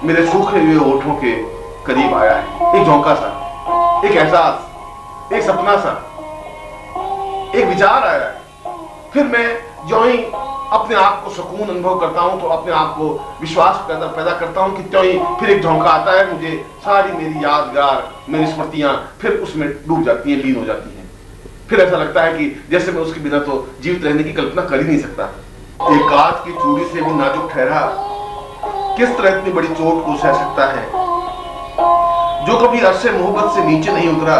मेरे सूखे हुए होठों के करीब आया है। एक झोंका सा, एक एहसास, एक सपना सा, एक विचार आया है। फिर मैं जो ही अपने आप को सुकून अनुभव करता हूं तो अपने आप को विश्वास पैदा करता हूं कि त्यों ही फिर एक झोंका आता है। मुझे सारी मेरी यादगार, मेरी स्मृतियां फिर उसमें डूब जाती हैं, लीन हो जाती हैं। फिर ऐसा लगता है कि जैसे मैं उसके बिना तो जीवित रहने की कल्पना कर ही नहीं सकता। एक कांच की चूड़ी से भी नाजुक ठहरा किस तरह इतनी बड़ी चोट को सह सकता है। जो कभी अरसे मोहब्बत से नीचे नहीं उतरा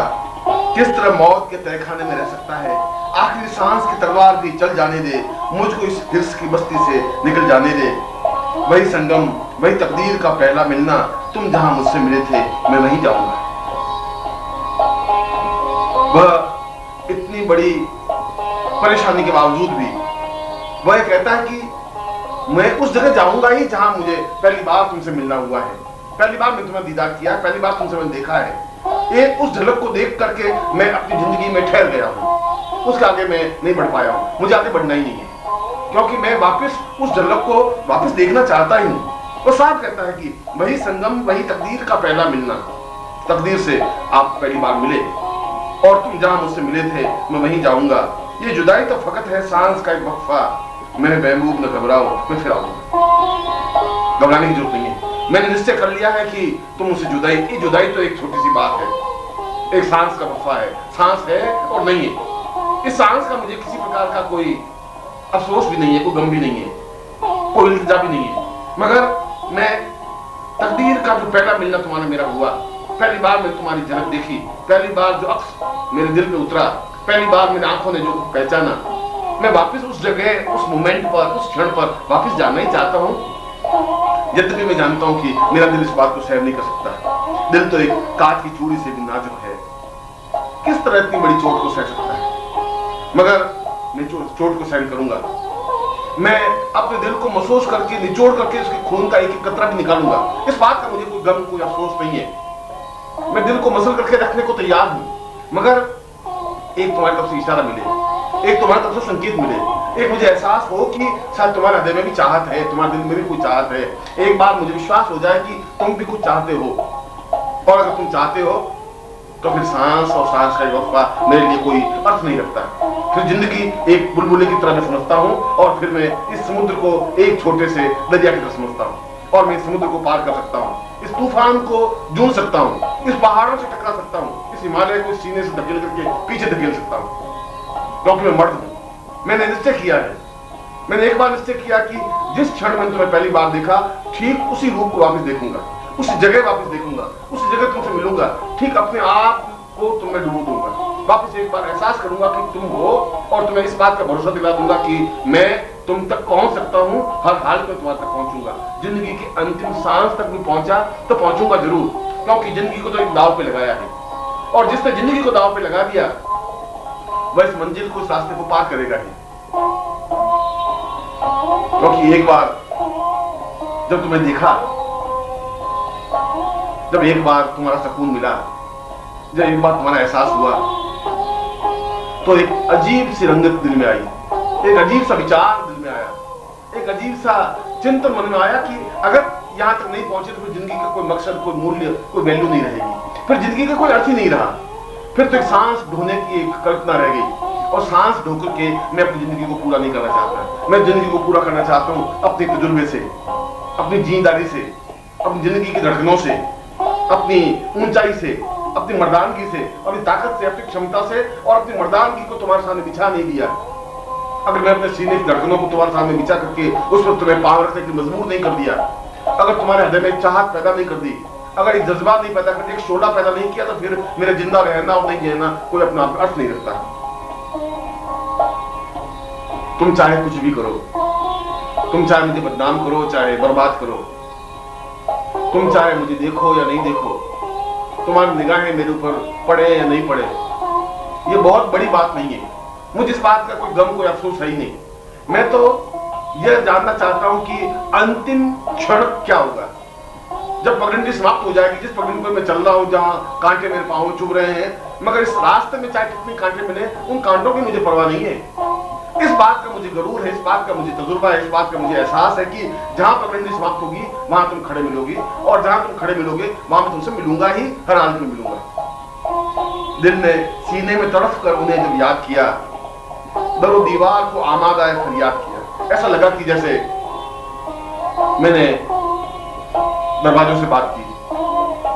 किस तरह मौत के तहखाने में रह सकता है। आखिरी सांस की तलवार भी चल जाने दे, मुझको इस हिर्स की बस्ती से निकल जाने दे। वही संगम, वही तकदीर का पहला मिलना, तुम जहां मुझसे मिले थे मैं वहीं जाऊंगा। वह इतनी बड़ी परेशानी के बावजूद भी वह कहता है कि मैं उस जगह जाऊंगा ही जहां मुझे पहली बार तुमसे मिलना हुआ है, पहली बार मैं तुम्हें दीदार किया है, पहली बार तुमसे मैंने देखा है। एक उस झलक को देख करके मैं अपनी जिंदगी में ठहर गया हूं, उसके आगे मैं नहीं बढ़ पाया हूं। मुझे आगे बढ़ना ही नहीं है क्योंकि मैं वापस उस झलक को वापस देखना चाहता ही हूं। वो साफ कहता है कि वही संगम, वही तकदीर का पहला मिलना। तकदीर से आप पहली बार मिले और तुम जहां मुझसे मिले थे मैं वहीं जाऊंगा। ये जुदाई तो फकत है सांस का एक वक्फा, मैं महबूब न घबराओ मैं फिर आऊंगा। घबराने की जरूरत नहीं है। मैंने निश्चय कर लिया है कि तुम मुझसे जुदाई, ये जुदाई तो एक छोटी सी बात है, एक सांस का वक्फा है। सांस है और नहीं है। इस सांस का मुझे किसी प्रकार का कोई अफसोस भी नहीं है, कोई गम भी नहीं है, कोई इल्तिजा भी नहीं है। मगर मैं तकदीर का जो पहला मिलना तुम्हारा मेरा हुआ, पहली बार मैं तुम्हारी झलक देखी, पहली बार जो अक्स मेरे दिल पे उतरा, पहली बार मेरी आंखों ने जो पहचाना, मैं वापस उस जगह, उस मोमेंट पर, उस क्षण पर वापस जाना ही चाहता हूँ। यद्यपि मैं जानता हूं कि मेरा दिल इस बात को सहन नहीं कर सकता। दिल तो एक कांच की चूड़ी से भी नाजुक है, किस तरह इतनी बड़ी चोट को सह सकता है। मगर मैं चोट को सहन करूंगा। मैं अपने दिल को महसूस करके, निचोड़ करके उसके खून का एक एक कतरा भी निकालूंगा। इस बात का मुझे कोई गम, कोई अफसोस नहीं है। मैं दिल को मसल करके रखने को तैयार हूं। मगर एक तुम्हारी तरफ से इशारा मिले, एक तुम्हारी तरफ से संकेत मिले, एक मुझे एहसास हो कि शायद तुम्हारे हृदय में भी चाहत है, तुम्हारे दिल में भी कोई चाहत है। एक बार मुझे विश्वास हो जाए कि तुम भी कुछ चाहते हो, और अगर तुम चाहते हो तो फिर सांस और सांस का वक्फा मेरे लिए कोई अर्थ नहीं रखता। फिर जिंदगी एक बुलबुले की तरह मैं समझता हूँ और फिर मैं इस समुद्र को एक छोटे से दरिया की तरह समझता हूँ और मैं इस समुद्र को पार कर सकता हूँ, इस तूफान को जूझ सकता हूँ, इस पहाड़ों से टकरा सकता हूँ, इस हिमालय को सीने से धकेल करके पीछे धकेल सकता हूँ, क्योंकि मैं मर्द हूँ। मैंने निश्चय किया है, मैंने एक बार निश्चय किया कि जिस क्षण मैंने तुम्हें पहली बार देखा ठीक उसी रूप को वापस देखूंगा, उसी जगह वापस देखूंगा, उसी जगह तुमसे मिलूंगा, ठीक अपने आप को तुम्हें डुबो दूंगा, वापस एक बार एहसास करूंगा कि तुम हो और तुम्हें इस बात का भरोसा दिला दूंगा कि मैं तुम तक पहुंच सकता हूं, हर हाल में तुम्हारे तक पहुंचूंगा। जिंदगी की अंतिम सांस तक भी पहुंचा तो पहुंचूंगा जरूर, क्योंकि जिंदगी को तो एक दाव पे लगाया है और जिसने जिंदगी को दाव पे लगा दिया वह इस मंजिल को, इस रास्ते को पार करेगा ही। क्योंकि एक बार जब तुम्हें देखा, जब एक बार तुम्हारा सुकून मिला, जब एक बार तुम्हारा एहसास हुआ, तो एक अजीब सी रंगत दिल में आई, एक अजीब सा विचार दिल में आया, एक अजीब सा चिंतन मन में आया कि अगर यहां तक नहीं पहुंचे तो फिर जिंदगी का कोई मकसद, कोई मूल्य, कोई वैल्यू नहीं रहेगी, फिर जिंदगी का कोई अर्थ ही नहीं रहा। फिर तो एक सांस ढोने की एक कल्पना रह गई और सांस ढो करके मैं अपनी जिंदगी को पूरा नहीं करना चाहता। मैं जिंदगी को पूरा करना चाहता हूँ अपने तजुर्बे से, अपनी जिम्मेदारी से, अपनी जिंदगी की धड़कनों से, अपनी ऊंचाई से, अपनी मर्दानगी से, अपनी ताकत से, अपनी क्षमता से, और अपनी मर्दानगी को तुम्हारे सामने बिछा नहीं दिया। अगर मैं अपने सीने की धड़कनों को तुम्हारे सामने बिछा करके उस पर तुम्हें पांव रखने की मजबूर नहीं कर दिया, अगर तुम्हारे हृदय में चाहत पैदा नहीं कर दी, अगर एक जज्बा नहीं पैदा कर दिया, एक शोला पैदा नहीं किया, तो फिर मेरे जिंदा रहना और नहीं रहना कोई अपना अर्थ नहीं रखता। तुम चाहे कुछ भी करो, तुम चाहे मुझे बदनाम करो, चाहे बर्बाद करो, तुम चाहे मुझे देखो या नहीं देखो, तुम्हारी निगाहें मेरे ऊपर पड़े या नहीं पड़े, ये बहुत बड़ी बात नहीं है। मुझे इस बात का कोई गम, कोई अफसोस है ही नहीं। मैं तो यह जानना चाहता हूं कि अंतिम क्षण क्या होगा, जब पगडंडी समाप्त हो जाएगी, जिस पगडंडी पर मैं चल रहा हूं, जहां कांटे मेरे पांव चुभ रहे हैं, मगर इस रास्ते में चाहे कितने कांटे मिले, उन कांटों की मुझे परवाह नहीं है। इस बात का मुझे गरूर है, इस बात का मुझे तजुर्बा है, इस बात का मुझे एहसास है कि जहां पर मेरी समाप्त होगी वहां तुम खड़े मिलोगी, और जहां तुम खड़े मिलोगे वहां मैं तुमसे मिलूंगा ही, हर हालत में मिलूंगा। दिल ने सीने में तड़फ कर उन्हें जब याद किया, दरो दीवार को आमादाए फरियाद किया। ऐसा लगा कि जैसे मैंने दरवाजों से बात की,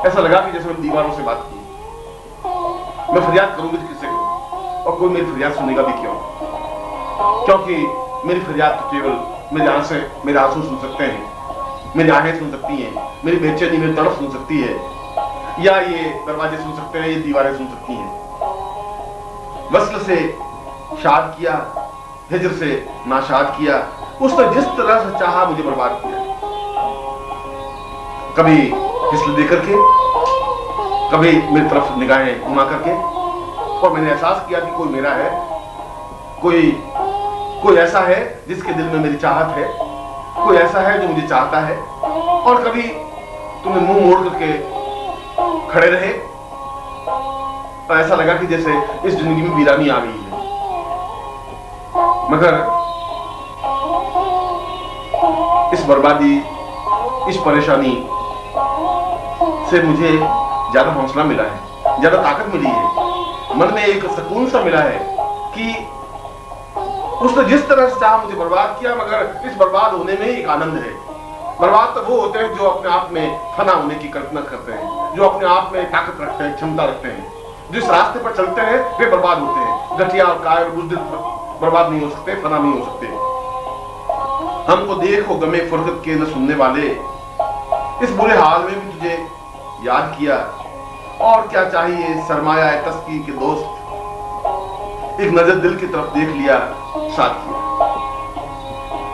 ऐसा लगा कि जैसे मैंने दीवारों से बात की। मैं फरियाद करूंगी तो किससे करूं, और कोई मेरी फरियाद सुनेगा भी क्यों? क्योंकि मेरी फरियाद तो केवल मेरे आंसू सुन सकते हैं, मेरी आहें सुन सकती हैं, मेरी बेचैनी, मेरी तड़प सुन सकती है, या ये दरवाजे सुन सकते हैं, ये दीवारें सुन सकती हैं। वस्ल से शाद किया, हिजर से नाशाद किया, उसने जिस तरह से चाहा मुझे बर्बाद किया। कभी फिसल दे करके, कभी मेरी तरफ निगाहें घुमा करके, और मैंने एहसास किया कि कोई मेरा है, कोई ऐसा है जिसके दिल में मेरी चाहत है, कोई ऐसा है जो मुझे चाहता है। और कभी तुमने मुंह मोड़ करके खड़े रहे, तो ऐसा लगा कि जैसे इस जिंदगी में वीरानी आ गई है। मगर इस बर्बादी, इस परेशानी से मुझे ज्यादा हौसला मिला है, ज्यादा ताकत मिली है, मन में एक सुकून सा मिला है कि उसने जिस तरह से चाहा मुझे बर्बाद किया, मगर इस बर्बाद होने में एक आनंद है। बर्बाद तो वो होते हैं जो अपने आप में फना होने की कल्पना करते हैं, जो अपने आप में ताकत रखते हैं, क्षमता रखते हैं, जो इस रास्ते पर चलते हैं वे बर्बाद होते हैं। घटिया और कायर बुज़दिल बर्बाद नहीं हो सकते, फना नहीं हो सकते। हमको देखो गमे फुरकत के न सुनने वाले, इस बुरे हाल में भी तुझे याद किया, और क्या चाहिए सरमाया है तस्की के दोस्त, एक नजर दिल की तरफ देख लिया, साथ किया,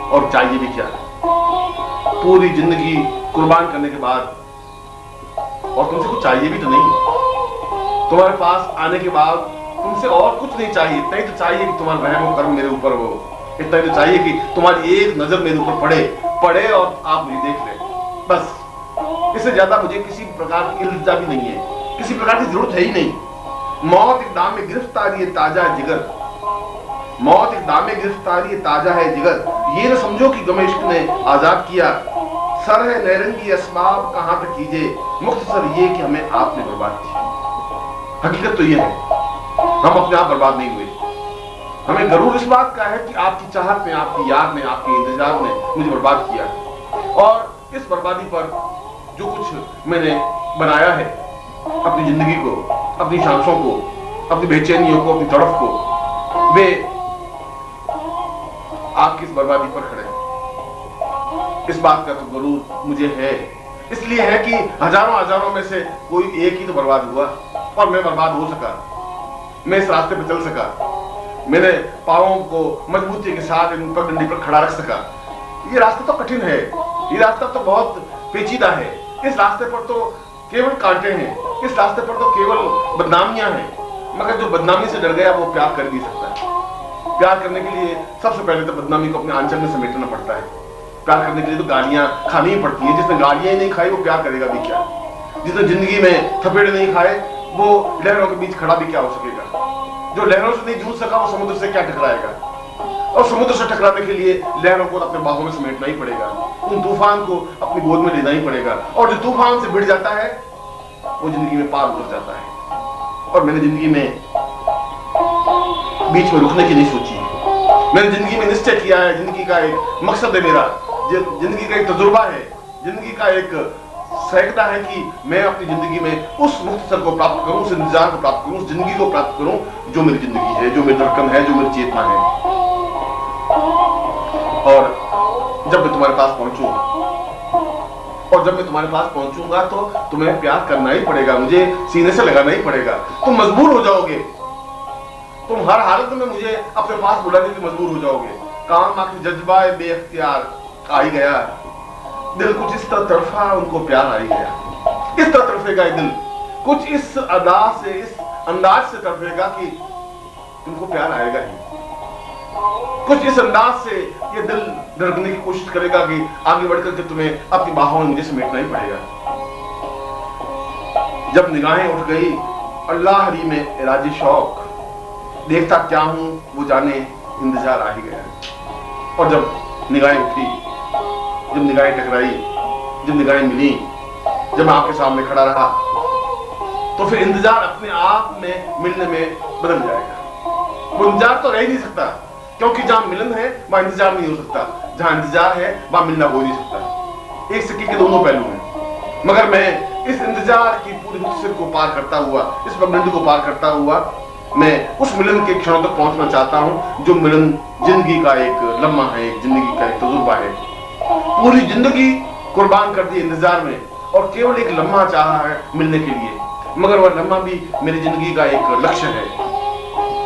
और चाहिए भी क्या? पूरी जिंदगी कुर्बान करने के बाद, और तुमसे कुछ चाहिए भी तो नहीं, तुम्हारे पास आने के बाद तुमसे और कुछ नहीं चाहिए। इतना ही तो चाहिए कि तुम्हारा रहम कर्म मेरे ऊपर हो, इतना ही तो चाहिए कि तुम्हारी एक नजर मेरे ऊपर पड़े और आप मुझे देख ले, बस। इससे ज्यादा मुझे किसी प्रकार की इल्तिजा भी नहीं है, किसी प्रकार की जरूरत है ही नहीं। मौत एक दाम में गिरफ्तारी है ताजा है जिगर, मौत एक दाम में गिरफ्तारी है ताजा है जिगर, ये न समझो कि गमे इश्क ने आजाद किया, सर है नैरंगी असबाब कहां तक कीजिए, मुख्तसर ये कि हमें आपने बर्बाद किया। हकीकत तो ये है, हम अपने आप बर्बाद नहीं हुए, हमें गरूर इस बात का है कि आपकी चाहत ने, आपकी याद ने, आपके इंतजार ने मुझे बर्बाद किया। और इस बर्बादी पर जो कुछ मैंने बनाया है, अपनी जिंदगी को, अपनी सांसों को, अपनी बेचैनियों को, अपनी तड़फ को, वे आपकी इस बर्बादी पर खड़े हैं। इस बात का तो गरूर मुझे है, इसलिए है कि हजारों में से कोई एक ही तो बर्बाद हुआ, और मैं बर्बाद हो सका, मैं इस रास्ते पर चल सका, मेरे पांवों को मजबूती के साथ इन पगडंडी पर खड़ा रख सका। ये रास्ता तो कठिन है, ये रास्ता तो बहुत पेचीदा है, इस रास्ते पर तो केवल कांटे हैं, इस रास्ते पर तो केवल बदनामियां हैं, मगर जो बदनामी से डर गया वो प्यार कर भी सकता है। प्यार करने के लिए सबसे पहले तो बदनामी को अपने आंचल में समेटना पड़ता है। प्यार करने के लिए तो गालियां खानी ही पड़ती है, जिसने गालियां ही नहीं खाई वो प्यार करेगा भी क्या? जिसने जिंदगी में थपेड़े नहीं खाए वो लहरों के बीच खड़ा भी क्या हो सकेगा? जो लहरों से नहीं जूझ सका वो समुद्र से क्या टकराएगा? और समुद्र से टकराने के लिए लहरों को अपने बाहों में समेटना ही पड़ेगा, उन तूफान को अपनी गोद में लेना ही पड़ेगा, और जो तूफान से भिड़ जाता है वो जिंदगी में पार उतर जाता है। और मैंने जिंदगी में बीच में रुकने की नहीं सोची है, मैंने जिंदगी में निश्चय किया है, जिंदगी का एक मकसद है मेरा, जिंदगी का एक तजुर्बा है, जिंदगी का एक सैकड़ा है कि मैं अपनी जिंदगी में उस मुख्तसर को प्राप्त करूं, उस इंतजार को प्राप्त करूं, उस जिंदगी को प्राप्त करूं जो मेरी जिंदगी है, जो मेरी धड़कन है, जो मेरी चेतना है। और जब मैं तुम्हारे पास पहुंचूंगा तो तुम्हें प्यार करना ही पड़ेगा, मुझे सीने से लगाना ही पड़ेगा। तुम मजबूर हो जाओगे, तुम हर हालत में मुझे अपने पास बुलाने के मजबूर हो जाओगे। काम आखिर जज्बा बेअख्तियार आ ही गया, दिल कुछ इस तरह तड़फा उनको प्यार आ ही गया। इस तरह तड़फेगा ये दिल, कुछ इस अदा से, इस अंदाज से तड़फेगा कि तुमको प्यार आएगा ही। कुछ इस अंदाज से ये दिल धड़कने की कोशिश करेगा कि आगे बढ़कर के तुम्हें अपनी बाहों में मुझे समेटना ही पड़ेगा। जब निगाहें उठ गई अल्लाह हरी में इराजे शौक, देखता क्या हूं वो जाने, इंतजार आ ही गया। और जब निगाहें उठी, जब निगाहें टकराई, जब निगाहें मिली, जब मैं आपके सामने खड़ा रहा, तो फिर इंतजार अपने आप में मिलने में बदल जाएगा। वो इंतजार तो रह ही नहीं सकता, क्योंकि जहां मिलन है वहां इंतजार नहीं हो सकता, जहां इंतजार है वहां मिलना हो नहीं सकता। एक सिक्के के दोनों पहलू हैं। मगर मैं इस इंतजार की पूरी मुश्किल को पार करता हुआ, इस पगडंडी को पार करता हुआ, मैं उस मिलन के क्षणों तक पहुंचना चाहता हूं, जो मिलन जिंदगी का एक लम्हा है, एक जिंदगी का एक तजुर्बा है। पूरी जिंदगी कुर्बान कर दी इंतजार में और केवल एक लम्हा चाहा है मिलने के लिए, मगर वह लम्हा भी मेरी जिंदगी का एक लक्ष्य है,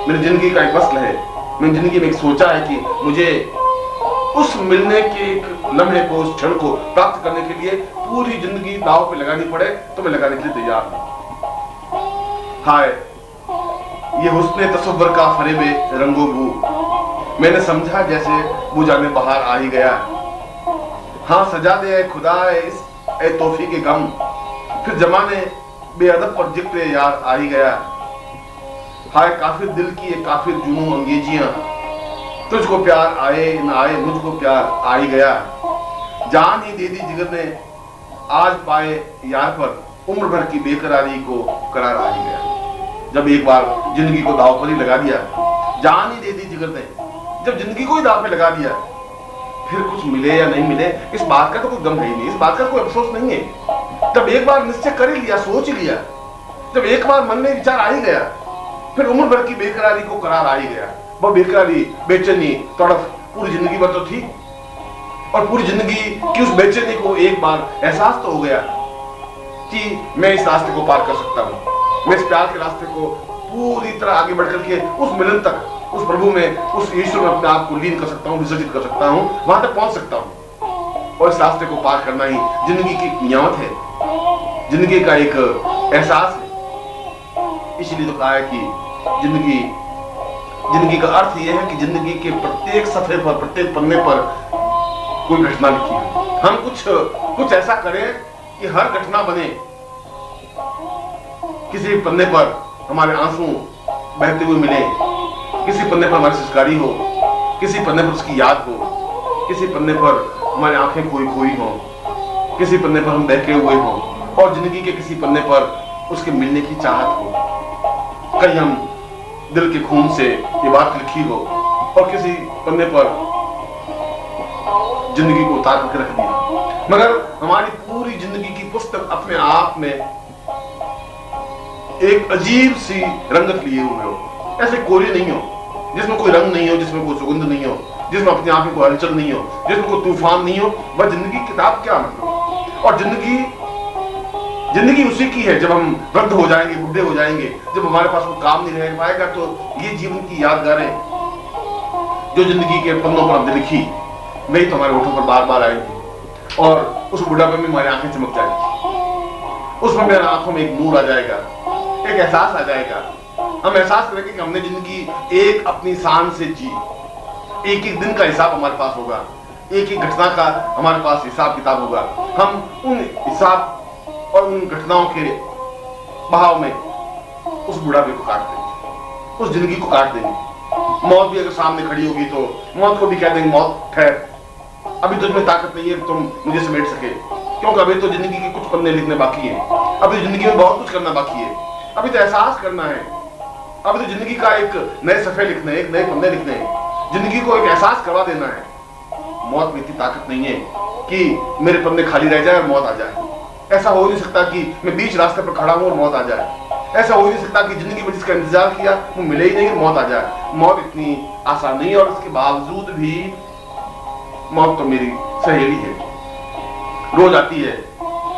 मेरी जिंदगी का एक वसल है। मैंने जिंदगी में एक सोचा है कि मुझे उस मिलने के एक लम्हे को, उस क्षण को प्राप्त करने के लिए पूरी जिंदगी दांव पे लगानी पड़े तो मैं लगाने के लिए तैयार हूं। हाय ये हुस्ने तसव्वुर का फरेबे रंगो बू, मैंने समझा जैसे वो जाने बाहर आ ही गया। हाँ सजा दे खुदा इस ए तोहफे के गम, फिर जमाने बेअदब पर जिक्र यार आ ही गया। हाय काफिर दिल की ये काफिर जुनून अंगेजियां, तुझको प्यार आए न आए मुझको प्यार आ ही गया। जान ही दे दी जिगर ने आज पाए यार पर, उम्र भर की बेकरारी को करार आ ही गया। जब एक बार जिंदगी को दाव पर ही लगा दिया, जान ही दे दी जिगर ने, जब जिंदगी को ही दाव पे लगा दिया, फिर कुछ मिले या नहीं मिले इस बात का तो कोई गम है ही नहीं, इस बात का कोई अफसोस नहीं है। जब एक बार निश्चय कर ही लिया, सोच ही लिया, जब एक बार मन में विचार आ ही गया, फिर उम्र भर की बेकरारी को करार आ ही गया। वो बेकरारी, बेचैनी, तड़फ पूरी जिंदगी भर तो थी, और पूरी जिंदगी की उस बेचैनी को एक बार एहसास तो हो गया कि मैं इस रास्ते को पार कर सकता हूँ, मैं इस प्यार के रास्ते को पूरी तरह आगे बढ़ करके उस मिलन तक, उस प्रभु में, उस ईश्वर में अपने आप को लीन कर सकता हूँ, विसर्जित कर सकता हूँ, वहां तक पहुंच सकता हूँ। और इस रास्ते को पार करना ही जिंदगी की नियामत है, जिंदगी का एक एहसास है। इसलिए तो कहा है कि जिंदगी का अर्थ यह है कि जिंदगी के प्रत्येक सफे पर, प्रत्येक पन्ने पर कोई घटना लिखी है। हम कुछ ऐसा करें कि हर घटना बने, किसी पन्ने पर हमारे आंसू बहते हुए मिले, किसी पन्ने पर हमारी संस्कारी हो, किसी पन्ने पर उसकी याद हो, किसी पन्ने पर हमारी आंखें खोई खोई हो, किसी पन्ने पर हम बहके हुए हो, और जिंदगी के किसी पन्ने पर उसके मिलने की चाहत हो। कहीं हम दिल के खून से ये बात लिखी हो और किसी पन्ने पर जिंदगी को उतार करके रख दिया, मगर हमारी पूरी जिंदगी की पुस्तक अपने आप में एक अजीब सी रंगत लिए हुए हो। ऐसे कोरी नहीं हो जिसमें कोई रंग नहीं हो, जिसमें कोई सुगंध नहीं हो, जिसमें अपने आप में कोई हलचल नहीं हो, जिसमें कोई तूफान नहीं हो। वह जिंदगी किताब क्या मतलब? और जिंदगी उसी की है जब हम वृद्ध हो जाएंगे, बुढ़े हो जाएंगे, जब हमारे पास कोई काम नहीं रह पाएगा, तो ये जीवन की यादगारें जो जिंदगी के पन्नों पर हमने लिखी, वही तो हमारे होठों पर बार बार आएंगी, और उस बुढ़ापे में हमारी आंखें चमक जाएंगी, उसमें मेरी आंखों में एक नूर आ जाएगा, एक एहसास आ जाएगा। हम एहसास करेंगे कि हमने जिंदगी एक अपनी शान से जी, एक एक दिन का हिसाब हमारे पास होगा, एक एक घटना का हमारे पास हिसाब किताब होगा। हम उन हिसाब और उन घटनाओं के बहाव में उस बुढ़ापे को काट देंगे, उस जिंदगी को काट देंगे। मौत भी अगर सामने खड़ी होगी तो मौत को भी कह देंगे, मौत ठहर, अभी तुझमें ताकत नहीं है तुम मुझे समेट सके, क्योंकि अभी तो जिंदगी के कुछ पन्ने लिखने बाकी है, अभी जिंदगी में बहुत कुछ करना बाकी है, अभी तो एहसास करना है, अभी तो जिंदगी का एक नए सफे लिखने, एक नए पन्ने लिखने हैं, जिंदगी को एक एहसास करवा देना है। मौत में इतनी ताकत नहीं है कि मेरे पन्ने खाली रह जाए और मौत आ जाए। ऐसा हो नहीं सकता कि मैं बीच रास्ते पर खड़ा हूं और मौत आ जाए। ऐसा हो नहीं सकता कि जिंदगी में जिसका इंतजार किया वो मिले ही नहीं और मौत आ जाए। मौत इतनी आसान नहीं है, और इसके बावजूद भी मौत तो मेरी सहेली है, रोज आती है,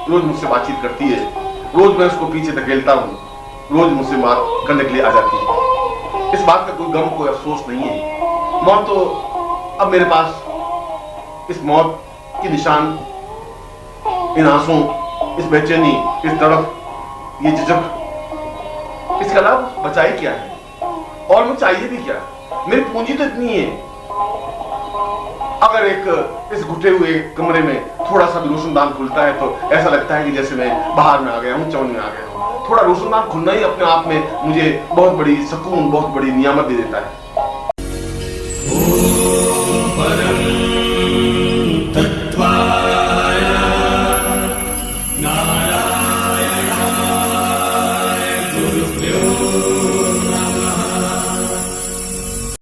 रोज मुझसे बातचीत करती है, रोज मैं उसको पीछे धकेलता हूँ, रोज मुझसे बात करने के लिए आ जाती है। इस बात का कोई गम, कोई अफसोस नहीं है। मौत तो अब मेरे पास, इस मौत की निशान, इन आंसू, इस बेचैनी, इस तड़प, ये झिझक, इसके अलावा बचाई क्या है और मुझे चाहिए भी क्या? मेरी पूंजी तो इतनी है, अगर एक इस घुटे हुए कमरे में थोड़ा सा भी रोशनदान खुलता है तो ऐसा लगता है कि जैसे मैं बाहर में आ गया हूँ, चौन में आ गया हूँ। थोड़ा रोशनदान खुलना ही अपने आप में मुझे बहुत बड़ी सुकून, बहुत बड़ी नियामत दे देता है। ओम